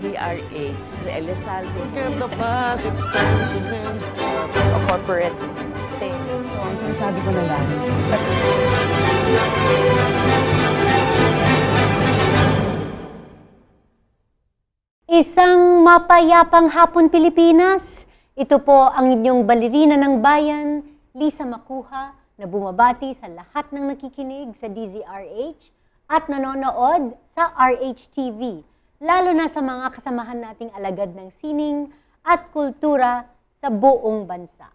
DZRH, Elizalde. Forget the past, it's time to mend. A corporate thing. So, ang sinasabi ko na lang, Isang mapayapang hapon Pilipinas. Ito po ang inyong balerina ng bayan, Lisa Macuja, na bumabati sa lahat ng nakikinig sa DZRH at nanonood sa RH-TV, lalo na sa mga kasamahan nating alagad ng sining at kultura sa buong bansa.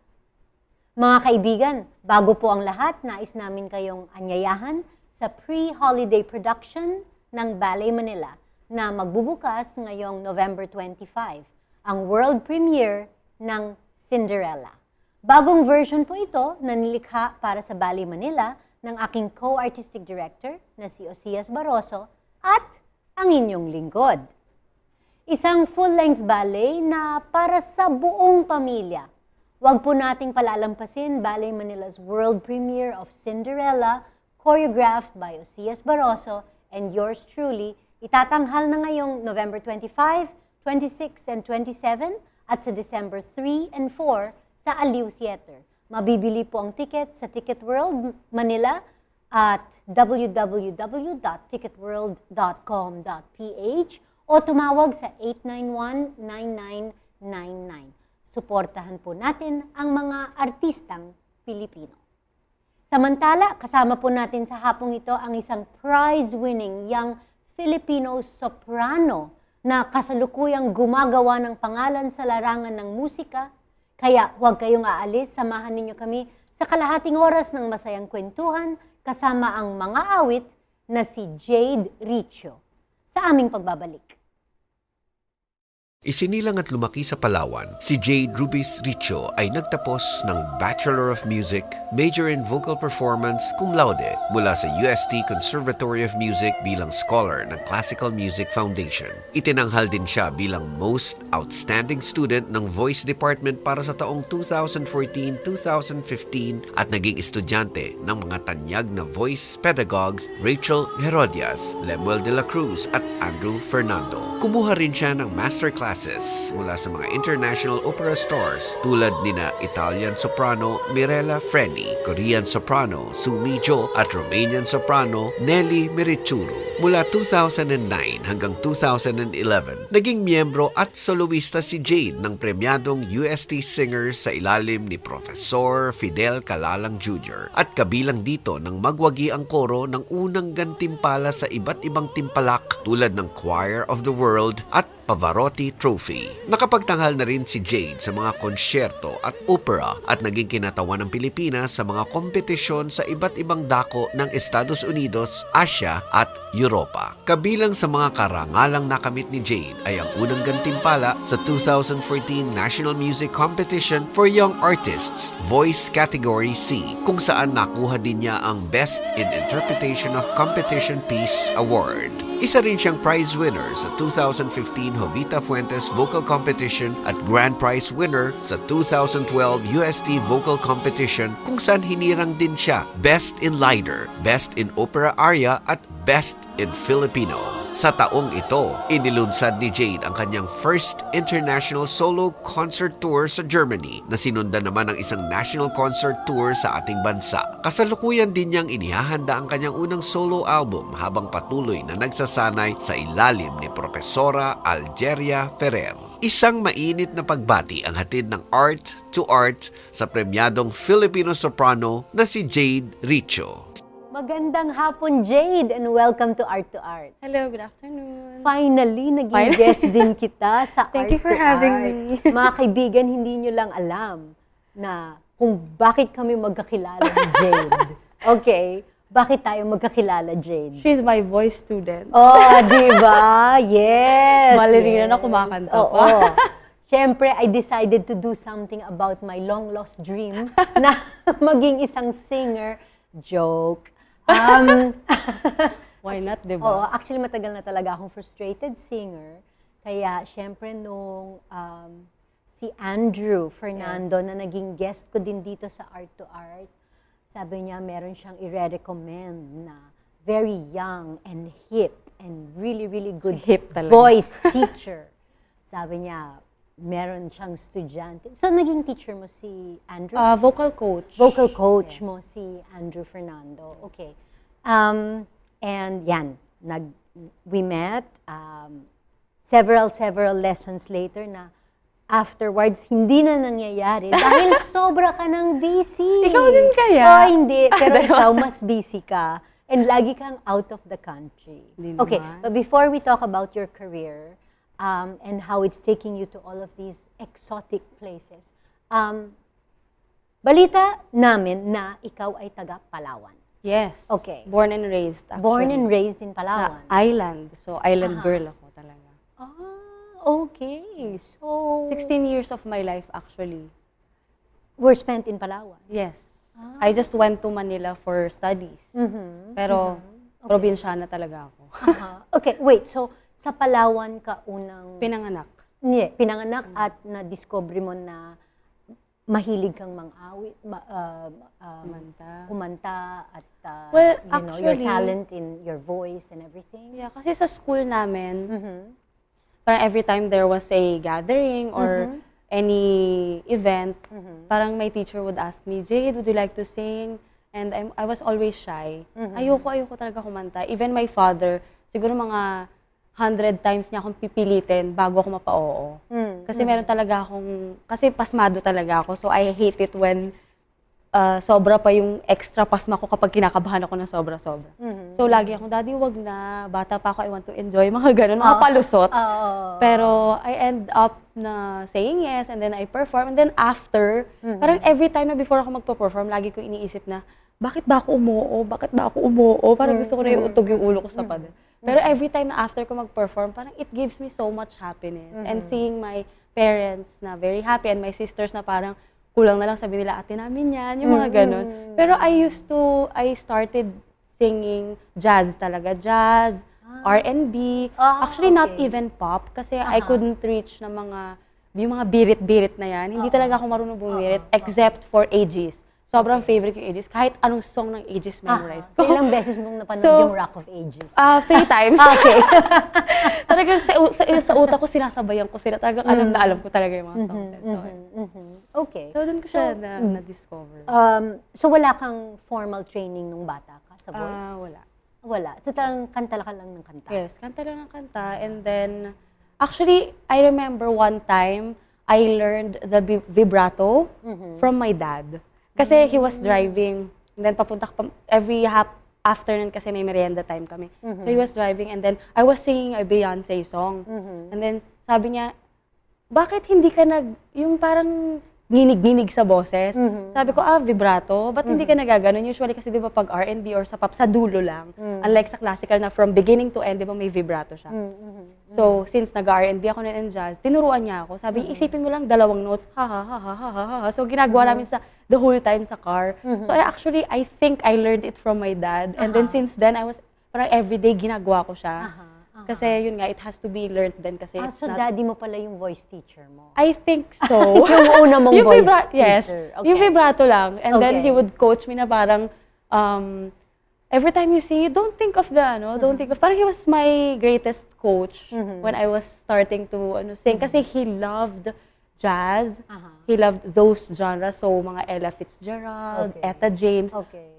Mga kaibigan, bago po ang lahat, nais namin kayong anyayahan sa pre-holiday production ng Ballet Manila na magbubukas ngayong November 25, ang world premiere ng Cinderella. Bagong version po ito na nilikha para sa Ballet Manila ng aking co-artistic director na si Osias Barroso at ang inyong lingkod. Isang full-length ballet na para sa buong pamilya. Huwag po nating palalampasin Ballet Manila's world premiere of Cinderella, choreographed by Osias Barroso and yours truly. Itatanghal na ngayong November 25, 26, and 27 at sa December 3 and 4 sa Aliw Theater. Mabibili po ang ticket sa Ticket World Manila at www.ticketworld.com.ph o tumawag sa 891-9999. Suportahan po natin ang mga artistang Pilipino. Samantala, kasama po natin sa hapong ito ang isang prize-winning young Filipino soprano na kasalukuyang gumagawa ng pangalan sa larangan ng musika. Kaya huwag kayong aalis, samahan ninyo kami sa kalahating oras ng masayang kwentuhan kasama ang mga awit na si Jade Riccio sa aming pagbabalik. Isinilang at lumaki sa Palawan, si Jade Riccio ay nagtapos ng Bachelor of Music, major in Vocal Performance cum laude mula sa UST Conservatory of Music bilang scholar ng Classical Music Foundation. Itinanghal din siya bilang Most Outstanding Student ng Voice Department para sa taong 2014-2015 at naging estudyante ng mga tanyag na voice pedagogues Rachel Herodias, Lemuel de la Cruz at Andrew Fernando. Kumuha rin siya ng masterclass mula sa mga international opera stars tulad nina Italian soprano Mirella Freni, Korean soprano Sumi Jo at Romanian soprano Nelly Merichuru. Mula 2009 hanggang 2011, naging miyembro at soloista si Jade ng premyadong UST Singers sa ilalim ni Professor Fidel Calalang Jr. at kabilang dito ng magwagi ang koro ng unang gantimpala sa iba't ibang timpalak tulad ng Choir of the World at Pavarotti Trophy. Nakapagtanghal na rin si Jade sa mga konsyerto at opera at naging kinatawan ng Pilipinas sa mga kompetisyon sa iba't ibang dako ng Estados Unidos, Asia at Europa. Kabilang sa mga karangalang nakamit ni Jade ay ang unang gantimpala sa 2014 National Music Competition for Young Artists, Voice Category C, kung saan nakuha din niya ang Best in Interpretation of Competition Piece Award. Isa rin siyang prize winner sa 2015 Jovita Fuentes Vocal Competition at Grand Prize winner sa 2012 UST Vocal Competition kung saan hinirang din siya Best in Lieder, Best in Opera Aria at Best in Filipino. Sa taong ito, inilunsad ni Jade ang kanyang first international solo concert tour sa Germany na sinundan naman ng isang national concert tour sa ating bansa. Kasalukuyan din niyang inihahanda ang kanyang unang solo album habang patuloy na nagsasanay sa ilalim ni Profesora Algeria Ferrer. Isang mainit na pagbati ang hatid ng Art2art sa premyadong Filipino soprano na si Jade Riccio. Magandang hapon, Jade, and welcome to Art2art. Hello, good afternoon. Finally, naging guest din kita sa Art2art. Thank you for having me. Mga kaibigan, hindi nyo lang alam na kung bakit kami magkakilala ni Jade. Okay, bakit tayo magkakilala, Jade? She's my voice student. Oh, di ba? Yes. Balerina na kumakanta pa. Oo. Siyempre, I decided to do something about my long-lost dream na maging isang singer. Joke. Why not, di Oo, ba? actually matagal na talaga akong frustrated singer. Kaya syempre nung si Andrew Fernando na naging guest ko din dito sa Art2art, sabi niya meron siyang i-recommend na very young and hip and really, really good Hip talaga. voice teacher. sabi niya, meron siyang estudyante. So, naging teacher mo si Andrew? Vocal coach. Vocal coach mo si Andrew Fernando. Okay. And yan, we met several lessons later na afterwards, hindi na nangyayari dahil sobra ka ng busy. Ikaw din kaya? Oh, hindi. Pero ikaw, mas busy ka. And lagi kang out of the country. Hindi Okay, naman. but before we talk about your career and how it's taking you to all of these exotic places, balita namin na ikaw ay taga Palawan. Yes. Okay. Born and raised, actually. Born and raised in Sa Palawan. island. So, island girl ako talaga. Okay. So, 16 years of my life, actually. were spent in Palawan. Yes. I just went to Manila for studies. Pero, probinsyana talaga ako. Okay, wait. So, sa Palawan ka unang Pinanganak. pinanganak at na-discover mo na mahilig kang mang-awit, kumanta at Well, you know, your actually- talent in your voice and everything. Yeah, kasi sa school namin, parang every time there was a gathering or any event, parang my teacher would ask me, Jade, would you like to sing? And I was always shy. Ayoko talaga kumanta. Even my father, siguro mga 100 times niya akong pipilitin bago ako mapa-oo. Kasi meron talaga akong, kasi pasmado talaga ako. So I hate it when sobra pa yung extra pasma ko kapag kinakabahan ako ng sobra-sobra. So lagi akong, Daddy, wag na. Bata pa ako, I want to enjoy. Mga ganun, mga palusot. Pero I end up na saying yes, and then I perform. And then after, parang every time na before ako magpa-perform, lagi ko iniisip na, bakit ba ako umuo? Bakit ba ako umuo? Parang gusto ko na iutog yung ulo ko sa pader. Pero every time na after ko mag-perform, parang it gives me so much happiness. And seeing my parents na very happy and my sisters na parang kulang na lang sabi nila, ate namin yan, yung mga ganun. Pero I started singing jazz talaga. Jazz, R&B. Actually, not even pop kasi I couldn't reach na yung mga birit-birit na yan. Hindi talaga ako marunong bumirit except for Aegis. Sobrang favorite yung Aegis. Kahit anong song ng Aegis memorized. So, ilang beses mong napanood yung Rock of Ages? 3 times. Okay. Talagang sa utak ko, sinasabayan ko sila. Talagang alam na alam ko talaga yung mga songs. Okay. So, doon ko siya na-discover. So, wala kang formal training nung bata ka sa voice? Wala. Wala. So, talagang kanta ka lang ng kanta? Yes, kanta lang ng kanta. And then, actually, I remember one time, I learned the vibrato from my dad. Kasi he was driving, and then every afternoon kasi may merienda time kami. So he was driving, and then I was singing a Beyonce song. And then sabi niya, bakit hindi ka yung parang nginig-nginig sa boses? Sabi ko, vibrato. Ba't hindi ka nagaganon? Usually kasi di ba pag R&B or sa pop, sa dulo lang. Unlike sa classical na from beginning to end, di ba may vibrato siya. So, since nag-R&B ako and jazz, tinuruan niya ako. Sabi, isipin mo lang 2 notes, ha ha ha ha ha ha ha. So, ginagawa namin the whole time sa car. So, I think I learned it from my dad. And then since then, parang everyday ginagawa ko siya. Kasi yun nga, it has to be learned then kasi it's so not... daddy mo pala yung voice teacher mo? I think so. Yung una mong voice teacher? Yes. Okay. Yung vibrato lang. And then he Okay. would coach me na parang, every time you see, don't think of parang he was my greatest coach when I was starting to sing. Kasi he loved jazz. He loved those genres. So, mga Ella Fitzgerald, Okay. Etta James. Okay.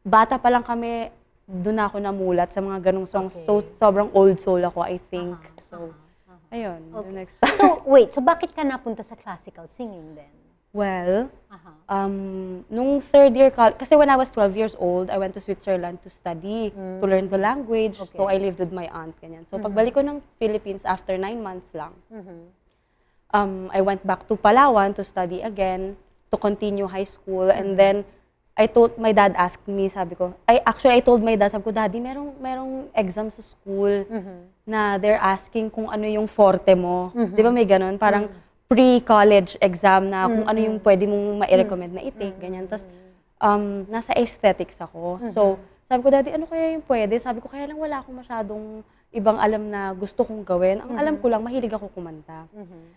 Bata pa lang kami, doon ako namulat sa mga ganong songs. Okay. So, sobrang old soul ako, I think. So, ayun, the next time. So, wait. So, bakit ka napunta sa classical singing then? Well, nung third year college, kasi when I was 12 years old, I went to Switzerland to study, to learn the language. Okay. So, I lived with my aunt, ganyan. So, pagbalik ko ng Philippines after 9 months lang, I went back to Palawan to study again, to continue high school, and then, my dad asked me, sabi ko, I told my dad, sabi ko, Daddy, merong exam sa school na they're asking kung ano yung forte mo. Di ba may ganun? Parang pre-college exam na kung ano yung pwede mong ma-recommend na i-take, ganyan. Tapos, nasa aesthetics ako. So, sabi ko, Daddy, ano kaya yung pwede? Sabi ko, kaya lang wala akong masyadong ibang alam na gusto kong gawin. Ang alam ko lang, mahilig ako kumanta.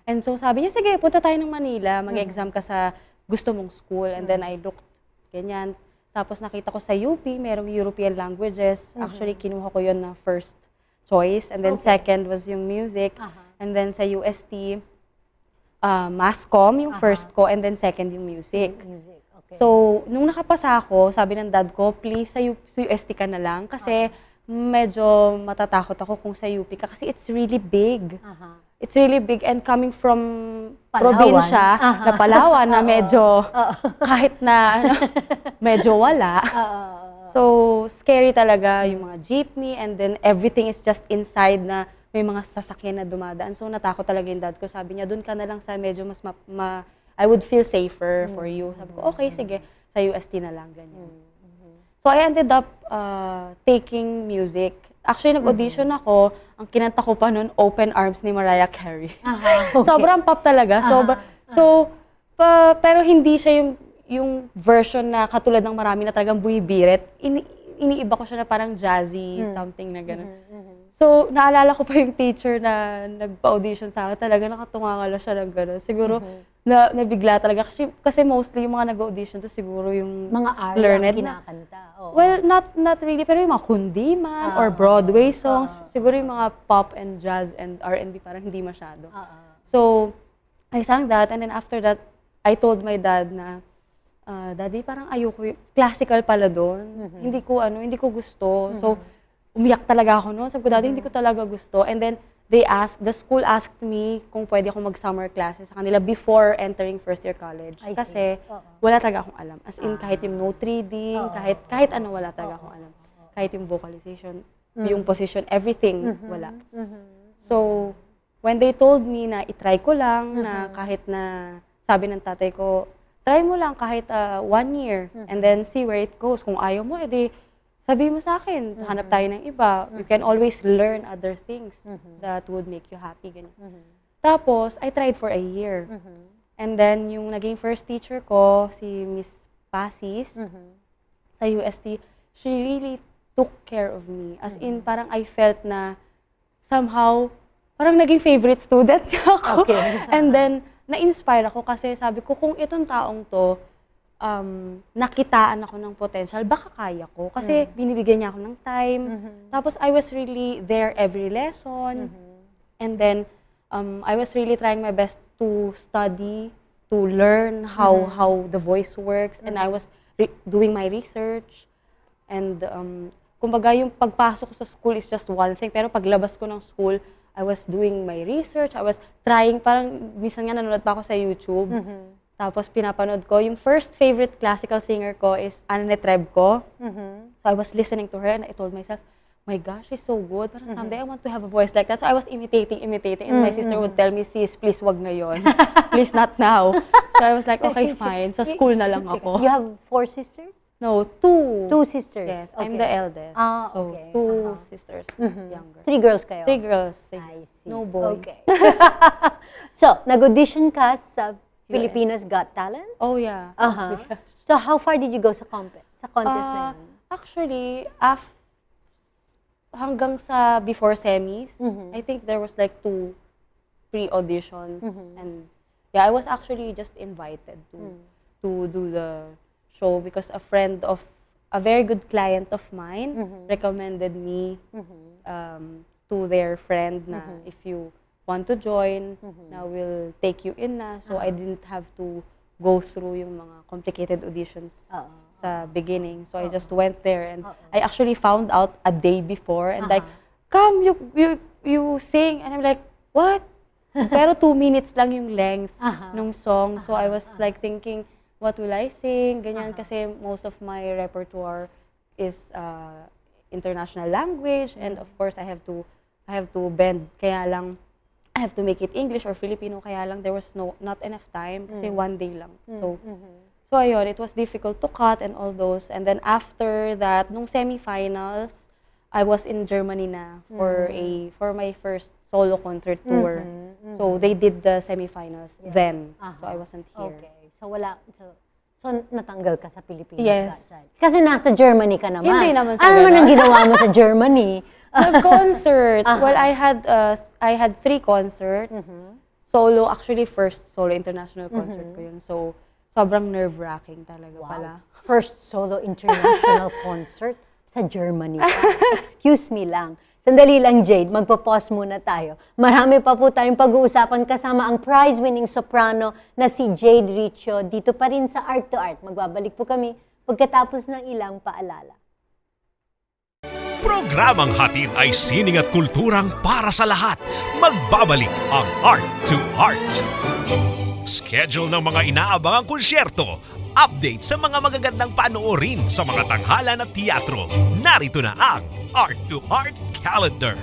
And so, sabi niya, sige, punta tayo ng Manila, mag-exam ka sa gusto mong school. And then I looked ganyan. Tapos nakita ko sa UP, merong European languages. Actually, kinuha ko yun na first choice. And then second was yung music. And then sa UST, Mass Comm yung first ko, and then second yung music. Music, okay. So, nung nakapasa ako, sabi ng dad ko, please sa UST ka na lang kasi medyo matatakot ako kung sa UP ka kasi it's really big. It's really big and coming from Palawan. probinsya na Palawan na medyo kahit na medyo wala. So, scary talaga yung mga jeepney and then everything is just inside na may mga sasakyan na dumadaan. So, natakot talaga yung dad ko. Sabi niya, doon ka na lang sa medyo mas I would feel safer for you. Sabi ko, okay, sige, sa UST na lang, ganyan. So, I ended up taking music. Actually, nag-audition ako. Ang kinanta ko pa noon, Open Arms ni Mariah Carey. Okay. Sobrang pop talaga. Pero hindi siya yung version na katulad ng marami na talagang bumibirit. Iniiba ko siya na parang jazzy, something na gano'n. So, naalala ko pa yung teacher na nagpa-audition sa akin. Talaga nakatunganga siya ng gano'n. Siguro, nabigla talaga. Kasi mostly yung mga nag-audition to siguro yung mga learned na kinakanta. Well, not really. Pero yung mga kundiman or Broadway songs. Siguro yung mga pop and jazz and R&B parang hindi masyado. So, I sang that. And then after that, I told my dad na, Daddy, parang ayoko yung classical pala doon. Hindi ko gusto. So, umiyak talaga ako noon. Sabi ko, Daddy, hindi ko talaga gusto. And then, the school asked me kung pwede ako mag-summer classes sa kanila before entering first year college. Kasi, wala talaga akong alam. As in, kahit yung note reading, kahit ano, wala talaga akong alam. Kahit yung vocalization, yung position, everything, wala. So, when they told me na itry ko lang, na kahit na, sabi ng tatay ko, try mo lang kahit 1 year, and then see where it goes. Kung ayaw mo, edi, sabi mo sa akin, hanap tayo ng iba. You can always learn other things that would make you happy. Ganyan. Tapos, I tried for a year. And then, yung naging first teacher ko, si Miss Pasis, sa UST, she really took care of me. As in, parang I felt na somehow, parang naging favorite student niya ako. Okay. And then, na-inspire ako kasi sabi ko, kung itong taong to, nakitaan ako ng potential, baka kaya ko. Kasi binibigyan niya ako ng time. Tapos I was really there every lesson. And then, I was really trying my best to study, to learn how the voice works. And I was doing my research. And kumbaga yung pagpasok ko sa school is just one thing. Pero paglabas ko ng school, I was doing my research. I was trying, parang minsan nga nanonood pa ako sa YouTube. Tapos pinapanood ko, yung first favorite classical singer ko is Annette Rebko. So I was listening to her and I told myself, my gosh, she's so good. Parang someday I want to have a voice like that. So I was imitating. And my sister would tell me, sis, please wag ngayon. Please not now. So I was like, okay, fine. Sa school na lang ako. You have 4 sisters? No, 2. 2 sisters? Yes, Okay. I'm the eldest. So, So 2 sisters younger. 3 girls kayo? 3 girls. I see. No boy. Okay. So, nag-audition ka sa Pilipinas Got Talent? Oh, yeah. So, how far did you go sa contest na yun? Actually, hanggang sa before semis, I think there was like 2 pre-auditions. And yeah, I was actually just invited to do the show because a very good client of mine recommended me to their friend na if you want to join, na we'll take you in na. So I didn't have to go through yung mga complicated auditions sa beginning. So I just went there and I actually found out a day before and like, come, you sing. And I'm like, what? Pero 2 minutes lang yung length nung song. So I was like thinking, what will I sing? Ganyan kasi most of my repertoire is international language and of course I have to bend. Kaya lang I have to make it English or Filipino, kaya lang there was not enough time kasi 1 day lang. So ayun, it was difficult to cut and all those. And then after that, nung semifinals, I was in Germany na for my first solo concert tour. So they did the semifinals then. So I wasn't here. Okay. So, natanggal ka sa Pilipinas. Yes. Kasi nasa Germany ka naman. Hindi naman sa ano naman ganon. ang ginawa mo sa Germany? Nag-concert. Well, I had 3 concerts. Solo, actually first solo international concert ko yun. So, sobrang nerve-wracking talaga pala. First solo international concert sa Germany pa. Excuse me lang. Sandali lang, Jade. Magpo-pause muna tayo. Marami pa po tayong pag-uusapan kasama ang prize-winning soprano na si Jade Riccio. Dito pa rin sa Art2art. Magbabalik po kami pagkatapos ng ilang paalala. Programang hatid ay sining at kulturang para sa lahat. Magbabalik ang Art2art. Schedule ng mga inaabangang konsyerto. Update sa mga magagandang panoorin sa mga tanghalan at teatro. Narito na ang Art2art Calendar.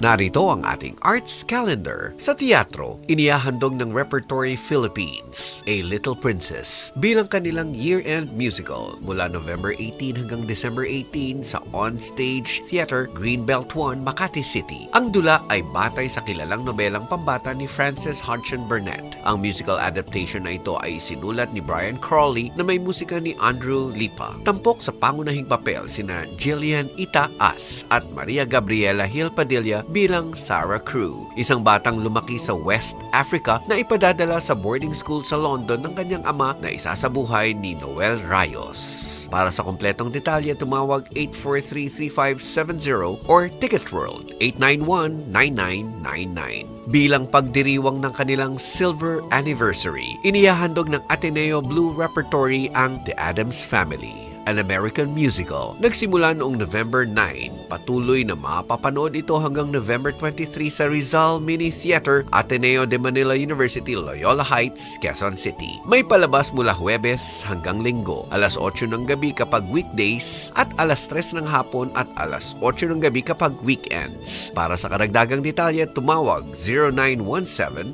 Narito ang ating arts calendar. Sa teatro, inihahandog ng Repertory Philippines, A Little Princess, bilang kanilang year-end musical mula November 18 hanggang December 18 sa On-Stage Theater, Greenbelt 1, Makati City. Ang dula ay batay sa kilalang nobelang pambata ni Frances Hodgson Burnett. Ang musical adaptation na ito ay sinulat ni Brian Crowley na may musika ni Andrew Lipa. Tampok sa pangunahing papel sina Jillian Ita As at Maria Gabriela Hill Padilla bilang Sarah Crew, isang batang lumaki sa West Africa na ipadadala sa boarding school sa London ng kanyang ama na isa sa buhay ni Noel Rayos. Para sa kompletong detalye, tumawag 843-3570 or Ticket World 891-9999. Bilang pagdiriwang ng kanilang silver anniversary, inihahandog ng Ateneo Blue Repertory ang The Addams Family, an American musical. Nagsimula noong November 9, patuloy na mapapanood ito hanggang November 23 sa Rizal Mini Theater, Ateneo de Manila University, Loyola Heights, Quezon City. May palabas mula Huwebes hanggang Linggo, alas 8 ng gabi kapag weekdays at alas 3 ng hapon at alas 8 ng gabi kapag weekends. Para sa karagdagang detalye, tumawag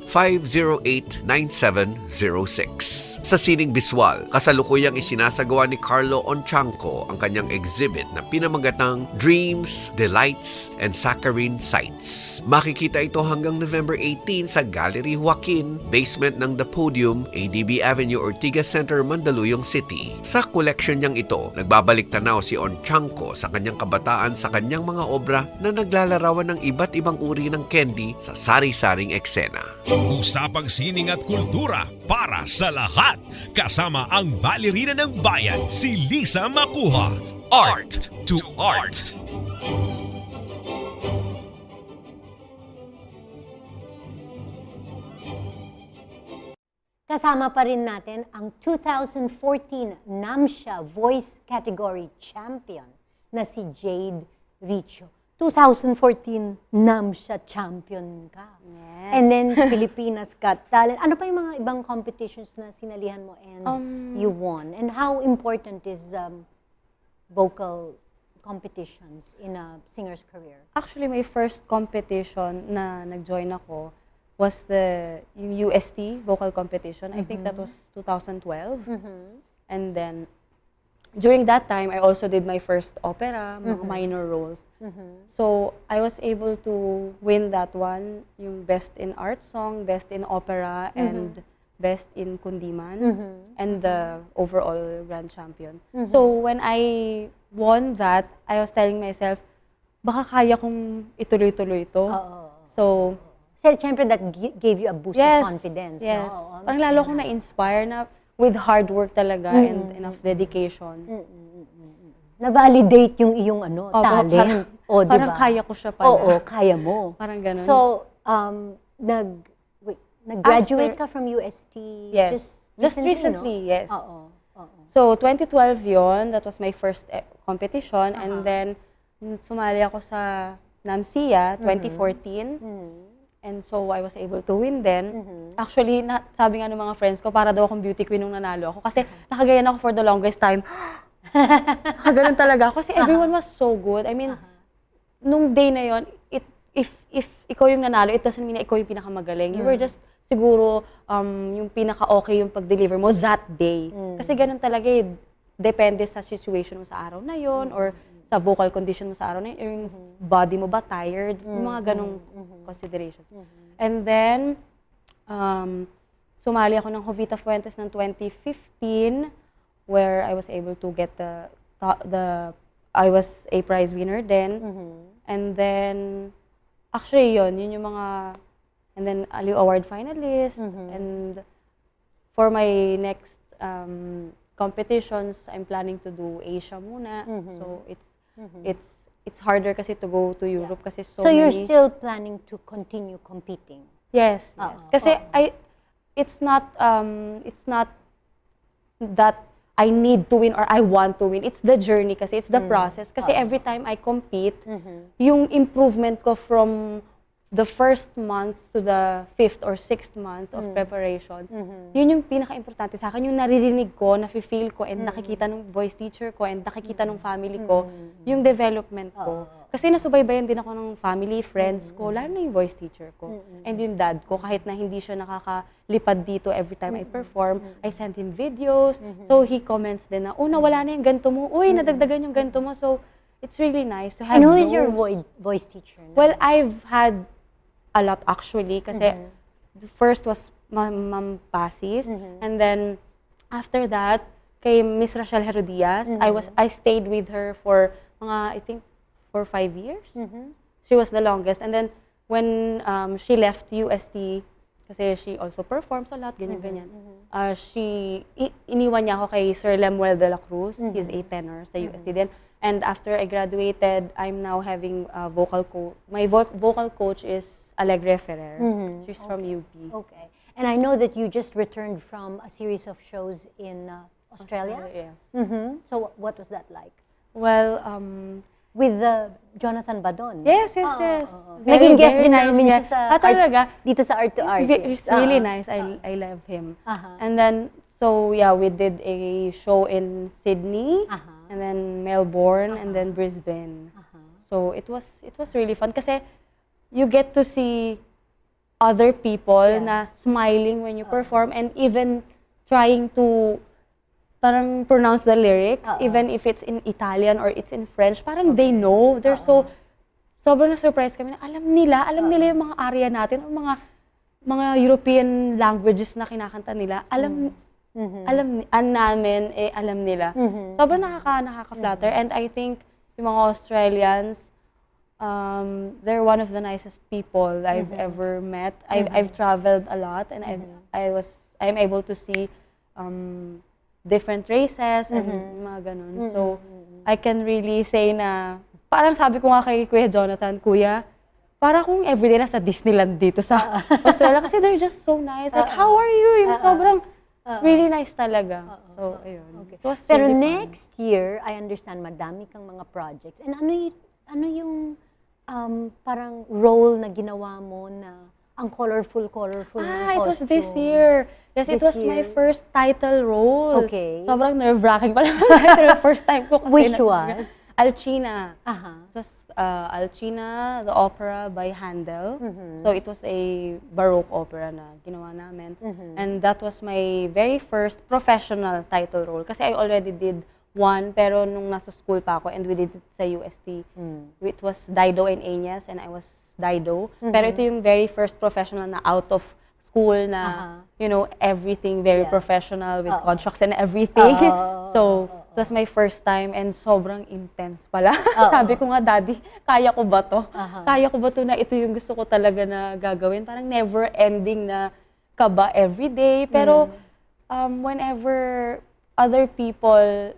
0917-508-9706. Sa sining biswal, kasalukuyang isinasagawa ni Carlo Onchanco ang kanyang exhibit na pinamagatang Dreams, Delights, and Saccharine Sights. Makikita ito hanggang November 18 sa Gallery Joaquin, basement ng The Podium, ADB Avenue, Ortigas Center, Mandaluyong City. Sa collection niyang ito, nagbabalik tanaw si Onchanco sa kanyang kabataan sa kanyang mga obra na naglalarawan ng iba't ibang uri ng candy sa sari-saring eksena. Usapang sining at kultura para sa lahat. Kasama ang balerina ng bayan, si Lisa Macuja. Art2art. Kasama pa rin natin ang 2014 NAMSIA Voice Category Champion na si Jade Riccio. 2014 NAMSIA champion ka. Yes. And then Pilipinas Got Talent. Ano pa yung mga ibang competitions na sinalihan mo and you won? And how important is vocal competitions in a singer's career? Actually, my first competition na nag-join ako was yung UST vocal competition. I think that was 2012. And then, during that time, I also did my first opera, mga minor roles. So, I was able to win that one, yung Best in Art Song, Best in Opera, and Best in Kundiman, and the overall Grand Champion. So, when I won that, I was telling myself, baka kaya kong ituloy-tuloy ito. So, Siyempre, that gave you a boost of confidence. Yes. No? Parang lalo akong na-inspire na with hard work talaga and enough dedication. Na-validate yung iyong talent. Parang kaya ko siya pala. Oo, kaya mo. Parang ganun. So, nag-graduate ka from UST Yes. Just recently, yes. So, 2012 yon, that was my first competition. And then, sumali ako sa NAMSIA 2014. And so, I was able to win then. Actually, sabi nga ng mga friends ko, para daw akong beauty queen nung nanalo ako. Kasi nakagayan ako for the longest time. Nakaganon talaga ako. Kasi everyone was so good. I mean, nung day na yon, if ikaw yung nanalo, it doesn't mean na ikaw yung pinakamagaling. You were just siguro yung pinaka-okay yung pag-deliver mo that day. Kasi ganun talaga eh. Depende sa situation mo sa araw na yon or sa vocal condition mo sa araw na yun, yung body mo ba tired, yung mga ganong considerations. And then, sumali ako ng Jovita Fuentes ng 2015 where I was able to get I was a prize winner then. And then, actually yun yung mga, and then Aliw Award finalist, and for my next competitions, I'm planning to do Asia muna. So it's harder kasi to go to Europe kasi so So you're many. still planning to continue competing? Yes, yes. Kasi it's not that I need to win or I want to win. It's the journey kasi, it's the process. Kasi every time I compete, yung improvement ko from the first month to the 5th or 6th month of preparation, yun yung pinaka-importante sa akin, yung naririnig ko, nafe-feel ko, and nakikita ng voice teacher ko, and nakikita ng family ko, yung development ko. Kasi nasubaybayan din ako ng family, friends ko, lalo na yung voice teacher ko. And yung dad ko, kahit na hindi siya nakakalipad dito every time I perform, I send him videos. So he comments din na, nawala na yung ganito mo. Uy, nadagdagan yung ganito mo. So it's really nice to have And who is your those. voice teacher? Well, I've had a lot actually kasi the first was Ma'am Pasis, and then after that kay Miss Rachel Herodias. I stayed with her for mga I think 4 or 5 years. She was the longest, and then when she left UST kasi she also performs a lot ganyan. Iniwan niya ako kay Sir Lemuel de la Cruz. He's a tenor sa UST din. And after I graduated, I'm now having a vocal coach. My vocal coach is Alegre Ferrer. She's from UP. Okay. And I know that you just returned from a series of shows in Australia. Yes. So what was that like? Well, With Jonathan Badon. yes. Naging guest din nice namin niya. siya sa Talaga? dito sa Art2art. It's really nice. I love him. And then, so yeah, we did a show in Sydney, and then Melbourne, and then Brisbane. So it was really fun kasi you get to see other people na smiling when you perform, and even trying to parang pronounce the lyrics, even if it's in Italian or it's in French, parang they know. They're sobrang na-surprise kami na alam nila yung mga arya natin, o mga European languages na kinakanta nila. Alam namin, alam nila. Sobrang nakaka-flatter. And I think yung mga Australians, they're one of the nicest people I've ever met. I've traveled a lot, and I'm able to see different races and mga ganun. So, I can really say na, parang sabi ko nga kay Kuya Jonathan, Kuya, para kung everyday nasa Disneyland dito sa Australia, kasi they're just so nice. Like, how are you? Yung sobrang really nice talaga. So, ayun. Okay. It was Pero really fun. next year, I understand madami kang mga projects. And ano yung parang role na ginawa mo na ang colorful ng it was costumes? this year. Yes, it This was my year? first title role. Okay. Sobrang nerve-wracking pala. Pero first time ko kasi. Which was? Alcina. It was Alcina, the opera by Handel. So it was a Baroque opera na ginawa namin. And that was my very first professional title role. Kasi I already did one, pero nung nasa school pa ako, and we did it sa UST. It was Dido and Aeneas, and I was Dido. Pero ito yung very first professional na out of school na, you know, everything very professional with contracts and everything. So, it was my first time, and sobrang intense pala. Sabi ko nga, Daddy, kaya ko ba to? Kaya ko ba to na ito yung gusto ko talaga na gagawin? Parang never ending na kaba everyday. Pero, whenever other people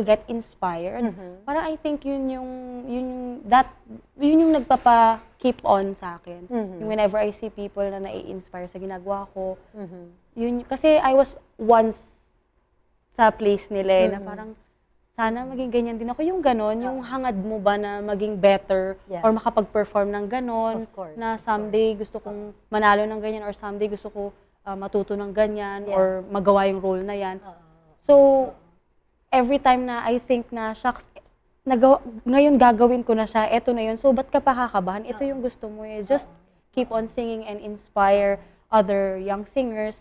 get inspired, parang I think yun yung nagpapa-keep on sa akin. Yung whenever I see people na nai-inspire sa ginagawa ko, yun, kasi I was once sa place nila na parang sana maging ganyan din ako. Yung ganon, yung hangad mo ba na maging better or makapag-perform ng ganon, na someday gusto kong manalo ng ganyan, or someday gusto ko matuto ng ganyan, or magawa yung role na yan. So, every time na I think na, shucks, ngayon gagawin ko na siya, eto na yun, so ba't ka pa kakabahan? Ito yung gusto mo eh. Just keep on singing and inspire other young singers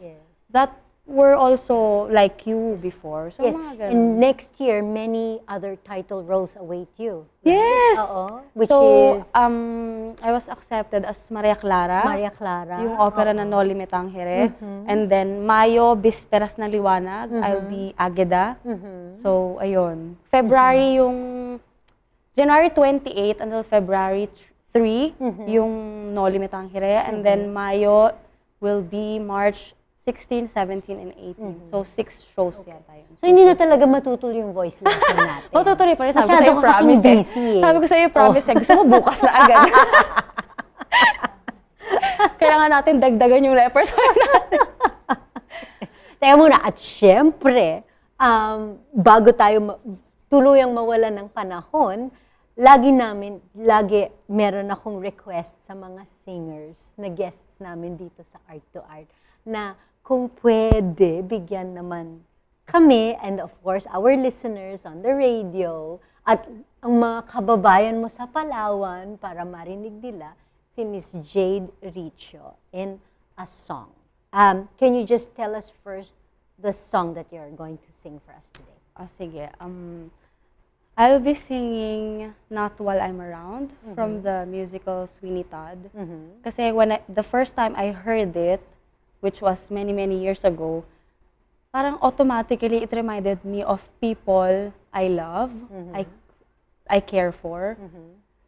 that were also like you before. So, mga ganun. And next year, many other title roles await you. Yes! Which so, is? I was accepted as Maria Clara. Maria Clara. Yung opera na Noli Me Tangere. And then, Mayo, Bisperas na Liwanag, I'll be Ageda. So, ayun. February yung, January 28 until February 3, yung Noli Me Tangere. And then, Mayo will be March 16, 17, and 18. So 6 shows yata yun. So, hindi na talaga matutuloy yung voice lesson natin. Matutuloy pa rin. Sabi ko Masyado sa'yo, ka kasing promise busy eh. Sabi ko sa'yo, promise Gusto mo bukas na agad. Kailangan natin dagdagan yung repertoire natin. Teka muna, at syempre, bago tayo tuluyang mawala ng panahon, lagi meron akong request sa mga singers na guests namin dito sa Art2art na kung pwede, bigyan naman kami and of course our listeners on the radio at ang mga kababayan mo sa Palawan para marinig nila si Miss Jade Riccio in a song. Can you just tell us first the song that you're going to sing for us today? Sige. I'll be singing Not While I'm Around from the musical Sweeney Todd. Kasi the first time I heard it, which was many, many years ago, parang automatically it reminded me of people I love, I care for.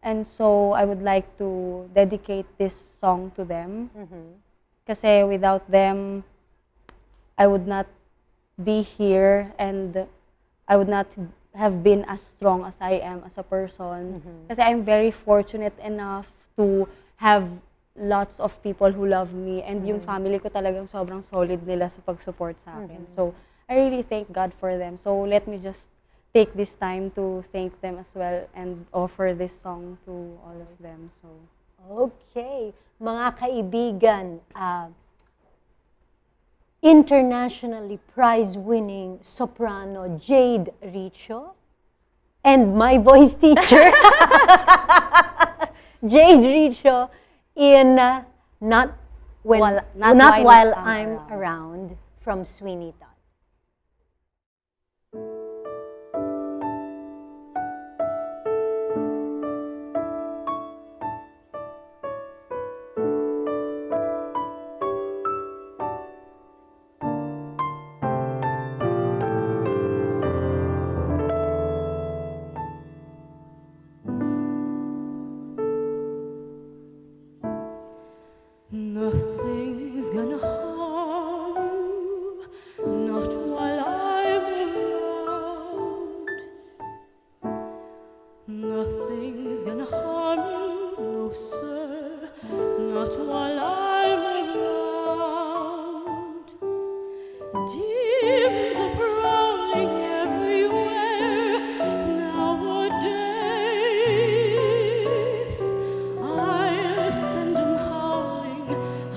And so I would like to dedicate this song to them. Kasi without them, I would not be here and I would not have been as strong as I am as a person. Kasi I'm very fortunate enough to have lots of people who love me and yung family ko talagang sobrang solid nila sa pag-support sa akin. So I really thank God for them. So let me just take this time to thank them as well and offer this song to all of them. So Okay. Mga kaibigan, internationally prize-winning soprano Jade Riccio and my voice teacher, Jade Riccio in Not While I'm Around from Sweeney Todd. Nothing's gonna harm you, not while I'm around. Nothing's gonna harm you, no sir, not while I'm around. Demons are prowling everywhere nowadays. I'll send them howling,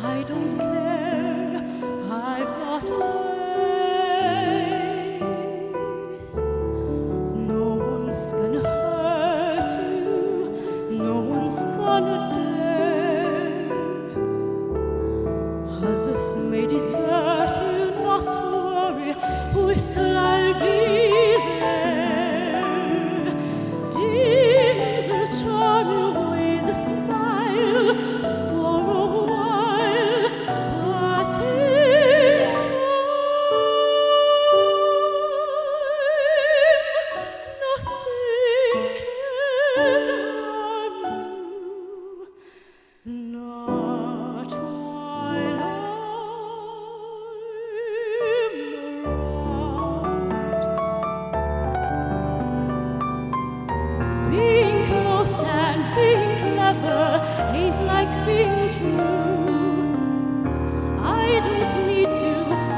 I don't care, I've got ways. No one's gonna hurt you, no one's gonna dare. Others may desert you, not to worry, whistle, I'll be there. Demons will charm you with a smile for a while, but in time, nothing can harm you, not while I'm around. Being close and being clever ain't like being true. I don't need to,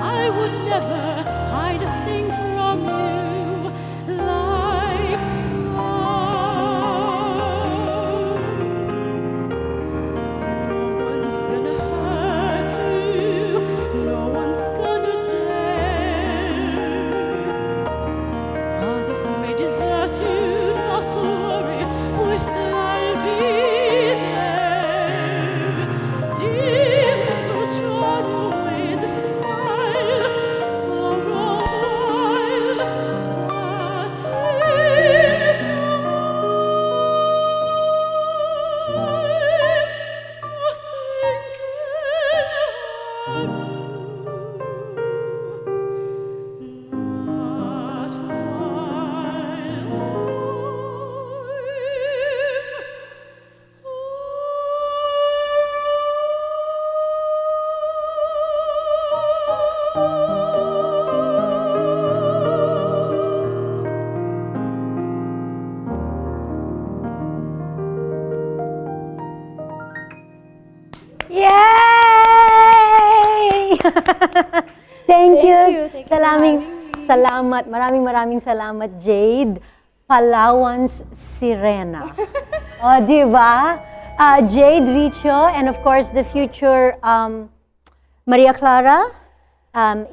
I would never hide a thing from you like so. No one's gonna hurt you, no one's gonna dare. Others may desert you, not to worry, whistle, I'll be there. Demons will charm you with a smile for Salamat. Maraming salamat, Jade. Palawan's Sirena. O, di ba? Jade, Riccio, and of course, the future Maria Clara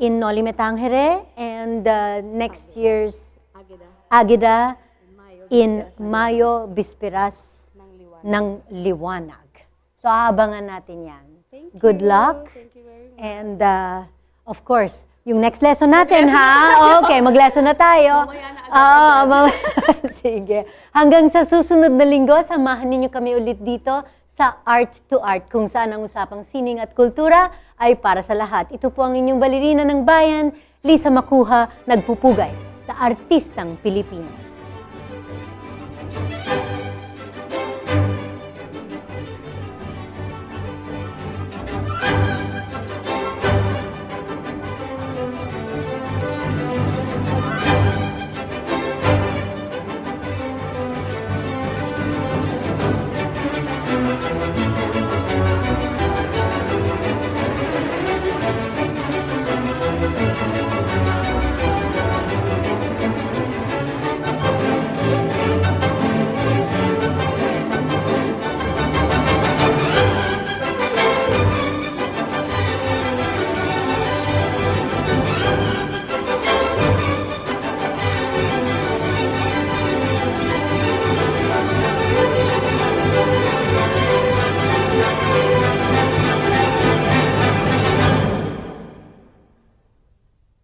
in Noli Me Tangere, and next year's Agida in Mayo Bisperas ng Liwanag. So, aabangan natin yan. Good luck. Thank you very much. And of course, yung next lesson natin, ha? Okay, mag-lesson na tayo. Sige. Hanggang sa susunod na linggo, samahan ninyo kami ulit dito sa Art2art, kung saan ang usapang sining at kultura ay para sa lahat. Ito po ang inyong balerina ng bayan, Lisa Macuja, nagpupugay sa artistang Pilipino.